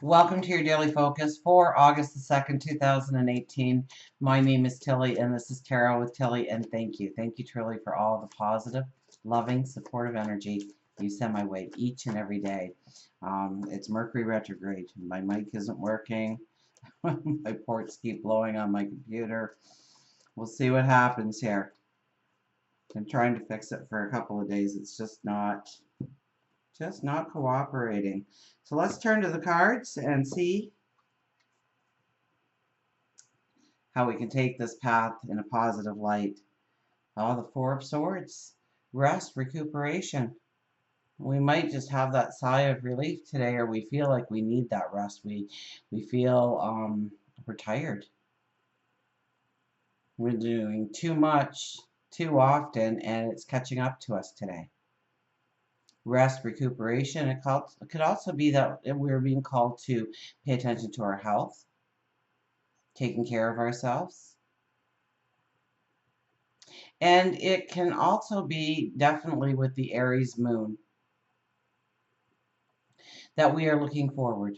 Welcome to your daily focus for August the 2nd, 2018. My name is Tilly, and this is Tarot with Tilly, and thank you. Thank you, Tilly, for all the positive, loving, supportive energy you send my way each and every day. It's Mercury retrograde. My mic isn't working. My ports keep blowing on my computer. We'll see what happens here. I'm trying to fix it for a couple of days. It's just not cooperating. So let's turn to the cards and see how we can take this path in a positive light. Oh, the Four of Swords. Rest, recuperation. We might just have that sigh of relief today, or we feel like we need that rest. We feel we're tired. We're doing too much, too often, and it's catching up to us today. Rest, recuperation. It could also be that we're being called to pay attention to our health, taking care of ourselves. And it can also be definitely with the Aries moon that we are looking forward,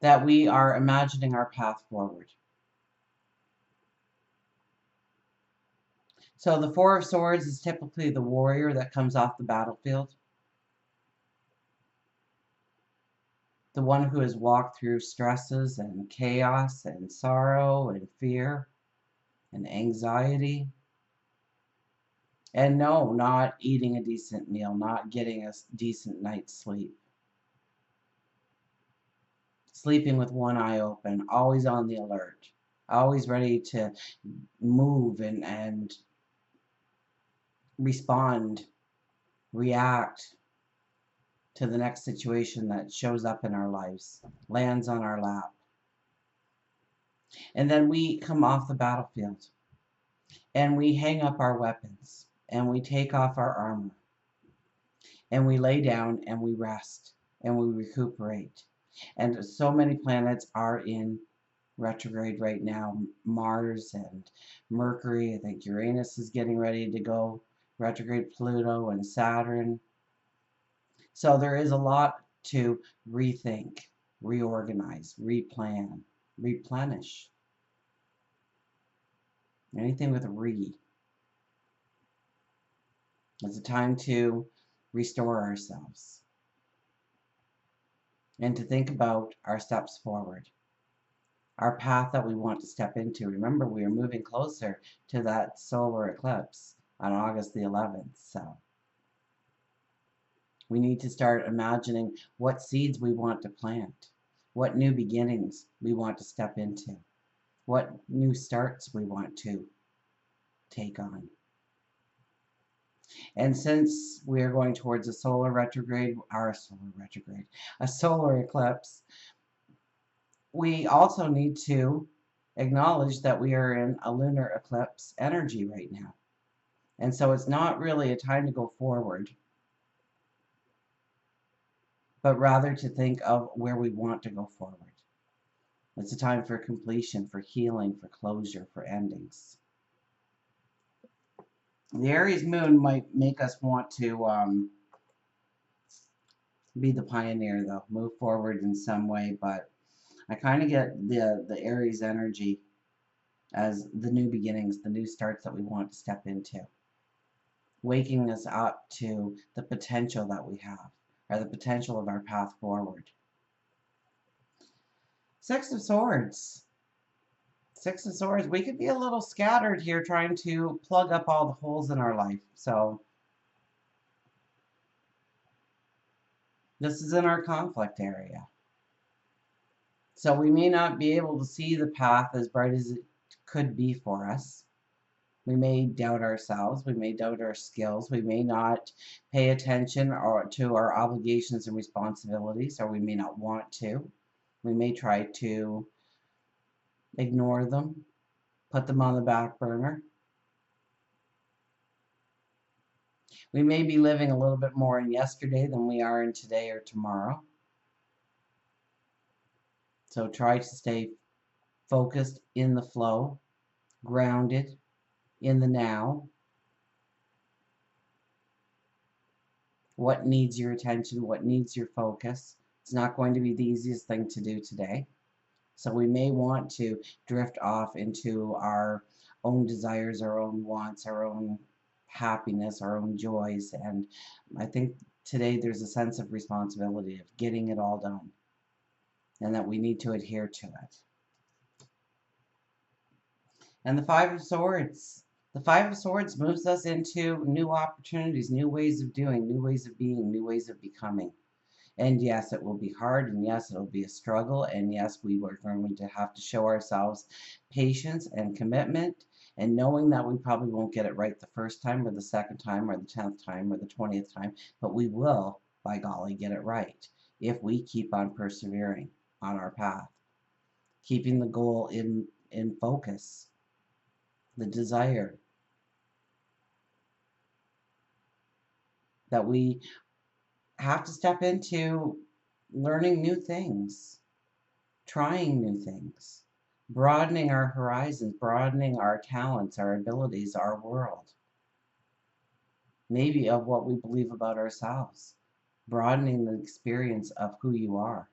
that we are imagining our path forward. So the Four of Swords is typically the warrior that comes off the battlefield, the one who has walked through stresses and chaos and sorrow and fear and anxiety. And no, not eating a decent meal, not getting a decent night's sleep. Sleeping with one eye open, always on the alert, always ready to move and respond, react to the next situation that shows up in our lives, lands on our lap. And then we come off the battlefield and we hang up our weapons and we take off our armor and we lay down and we rest and we recuperate. And so many planets are in retrograde right now. Mars and Mercury. I think Uranus is getting ready to go retrograde. Pluto and Saturn. So there is a lot to rethink, reorganize, replan, replenish. Anything with a re. It's a time to restore ourselves and to think about our steps forward, our path that we want to step into. Remember, we are moving closer to that solar eclipse on August the 11th. So we need to start imagining what seeds we want to plant, what new beginnings we want to step into, what new starts we want to take on. And since we are going towards a solar eclipse, we also need to acknowledge that we are in a lunar eclipse energy right now. And so it's not really a time to go forward, but rather to think of where we want to go forward. It's a time for completion, for healing, for closure, for endings. The Aries moon might make us want to be the pioneer, though, move forward in some way, but I kind of get the Aries energy as the new beginnings, the new starts that we want to step into, waking us up to the potential that we have, or the potential of our path forward. Six of Swords. Six of Swords. We could be a little scattered here trying to plug up all the holes in our life. So this is in our conflict area. So we may not be able to see the path as bright as it could be for us. We may doubt ourselves. We may doubt our skills. We may not pay attention to our obligations and responsibilities, or we may not want to. We may try to ignore them, put them on the back burner. We may be living a little bit more in yesterday than we are in today or tomorrow. So try to stay focused in the flow, grounded in the now. What needs your attention? What needs your focus? It's not going to be the easiest thing to do today. So we may want to drift off into our own desires, our own wants, our own happiness, our own joys. And I think today there's a sense of responsibility of getting it all done, and that we need to adhere to it. And the Five of Swords. The Five of Swords moves us into new opportunities, new ways of doing, new ways of being, new ways of becoming. And yes, it will be hard, and yes, it'll be a struggle, and yes, we are going to have to show ourselves patience and commitment, and knowing that we probably won't get it right the first time, or the second time, or the 10th time, or the 20th time, but we will, by golly, get it right if we keep on persevering on our path, keeping the goal in focus, the desire that we have to step into learning new things, trying new things, broadening our horizons, broadening our talents, our abilities, our world, maybe of what we believe about ourselves, broadening the experience of who you are.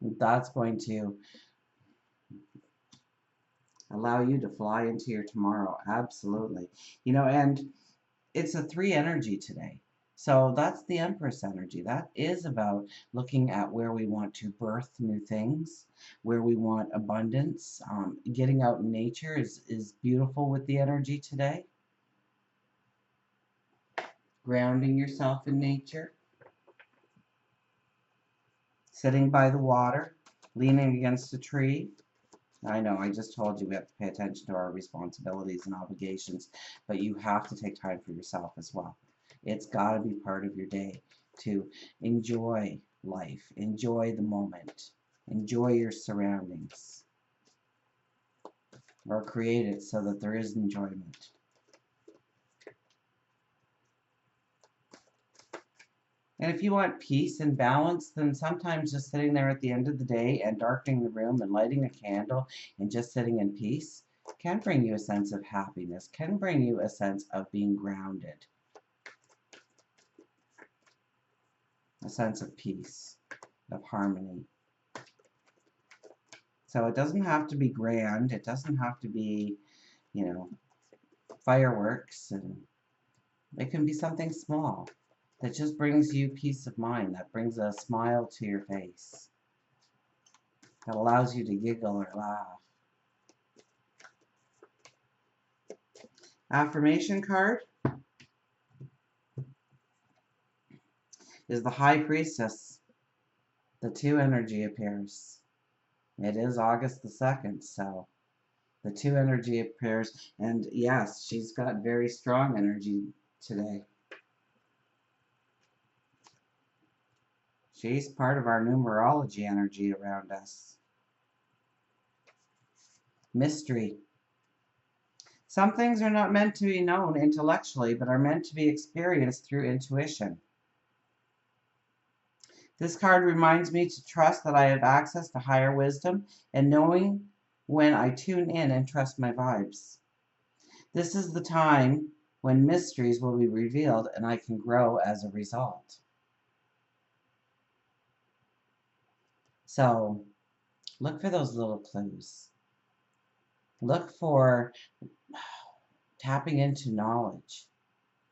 That's going to allow you to fly into your tomorrow. Absolutely. You know, and it's a 3 energy today. So that's the Empress energy. That is about looking at where we want to birth new things, where we want abundance. Getting out in nature is beautiful with the energy today. Grounding yourself in nature. Sitting by the water, leaning against a tree. I know, I just told you we have to pay attention to our responsibilities and obligations, but you have to take time for yourself as well. It's got to be part of your day to enjoy life, enjoy the moment, enjoy your surroundings, or create it so that there is enjoyment. And if you want peace and balance, then sometimes just sitting there at the end of the day and darkening the room and lighting a candle and just sitting in peace can bring you a sense of happiness, can bring you a sense of being grounded, a sense of peace, of harmony. So it doesn't have to be grand. It doesn't have to be, you know, fireworks. And it can be something small that just brings you peace of mind, that brings a smile to your face, that allows you to giggle or laugh. Affirmation card is the High Priestess. The 2 energy appears. It is August the 2nd, so the 2 energy appears, and yes, she's got very strong energy today. She's part of our numerology energy around us. Mystery. Some things are not meant to be known intellectually, but are meant to be experienced through intuition. This card reminds me to trust that I have access to higher wisdom and knowing when I tune in and trust my vibes. This is the time when mysteries will be revealed and I can grow as a result. So look for those little clues. Look for tapping into knowledge.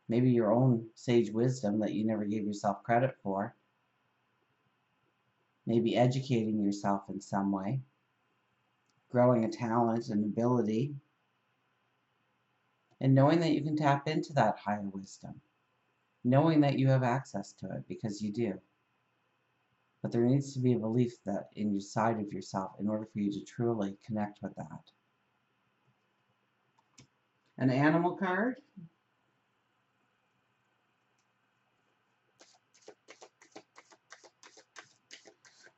Maybe your own sage wisdom that you never gave yourself credit for. Maybe educating yourself in some way. Growing a talent and ability. And knowing that you can tap into that higher wisdom. Knowing that you have access to it, because you do. But there needs to be a belief that in your side of yourself in order for you to truly connect with that. An animal card.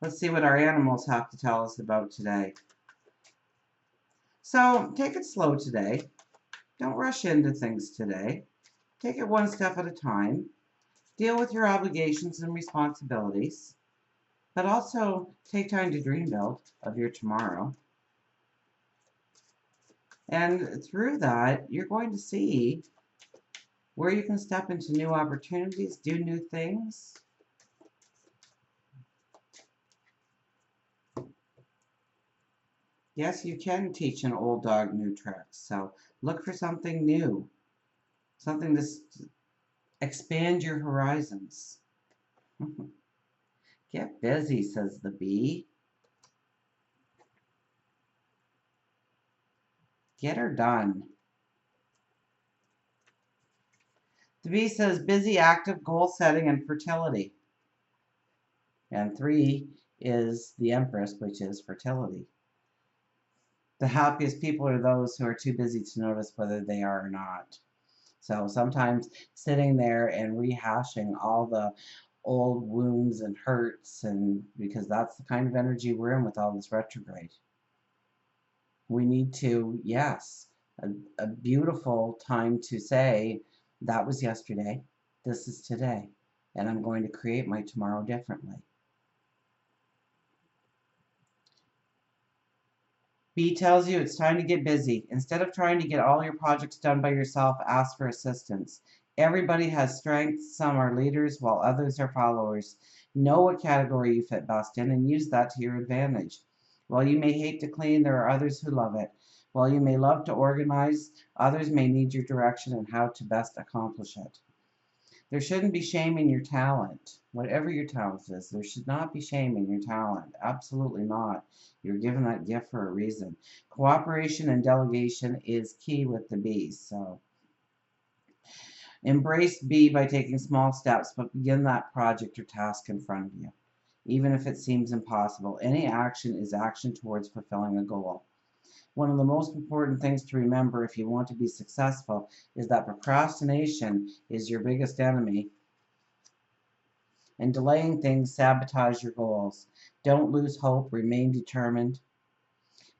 Let's see what our animals have to tell us about today. So take it slow today. Don't rush into things today. Take it one step at a time. Deal with your obligations and responsibilities. But also take time to dream build of your tomorrow. And through that, you're going to see where you can step into new opportunities, do new things. Yes, you can teach an old dog new tricks. So look for something new, something to expand your horizons. Get busy, says the bee. Get her done. The bee says busy, active, goal setting, and fertility. And 3 is the Empress, which is fertility. The happiest people are those who are too busy to notice whether they are or not. So sometimes sitting there and rehashing all the old wounds and hurts, and because that's the kind of energy we're in with all this retrograde. We need to, yes, a beautiful time to say, that was yesterday, this is today, and I'm going to create my tomorrow differently. B tells you it's time to get busy. Instead of trying to get all your projects done by yourself, ask for assistance. Everybody has strengths. Some are leaders while others are followers. Know what category you fit best in and use that to your advantage. While you may hate to clean, there are others who love it. While you may love to organize, others may need your direction on how to best accomplish it. There shouldn't be shame in your talent. Whatever your talent is, there should not be shame in your talent. Absolutely not. You're given that gift for a reason. Cooperation and delegation is key with the bees. So embrace B by taking small steps, but begin that project or task in front of you. Even if it seems impossible, any action is action towards fulfilling a goal. One of the most important things to remember if you want to be successful is that procrastination is your biggest enemy, and delaying things sabotage your goals. Don't lose hope, remain determined.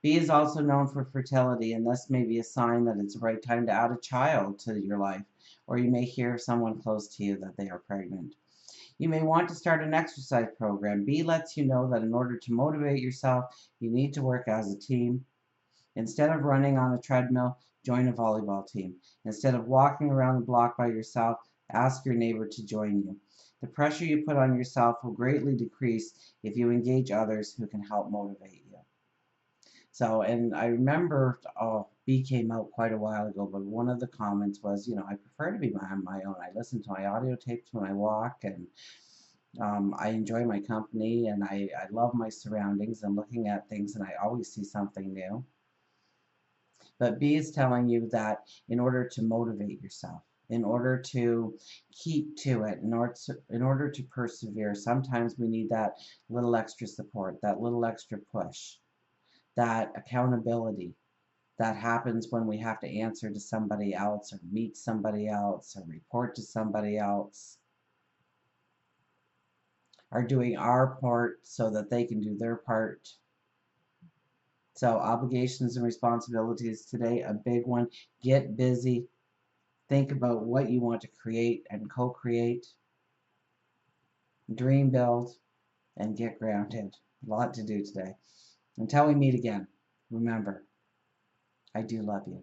B is also known for fertility, and this may be a sign that it's the right time to add a child to your life, or you may hear of someone close to you that they are pregnant. You may want to start an exercise program. B lets you know that in order to motivate yourself, you need to work as a team. Instead of running on a treadmill, join a volleyball team. Instead of walking around the block by yourself, ask your neighbor to join you. The pressure you put on yourself will greatly decrease if you engage others who can help motivate you. So, and I remember, B came out quite a while ago, but one of the comments was, I prefer to be on my own. I listen to my audio tapes when I walk, and I enjoy my company, and I love my surroundings and looking at things, and I always see something new. But B is telling you that in order to motivate yourself, in order to keep to it, in order to persevere, sometimes we need that little extra support, that little extra push, that accountability that happens when we have to answer to somebody else or meet somebody else or report to somebody else, are doing our part so that they can do their part. So obligations and responsibilities today, a big one. Get busy. Think about what you want to create and co-create. Dream, build, and get grounded. A lot to do today. Until we meet again, remember, I do love you.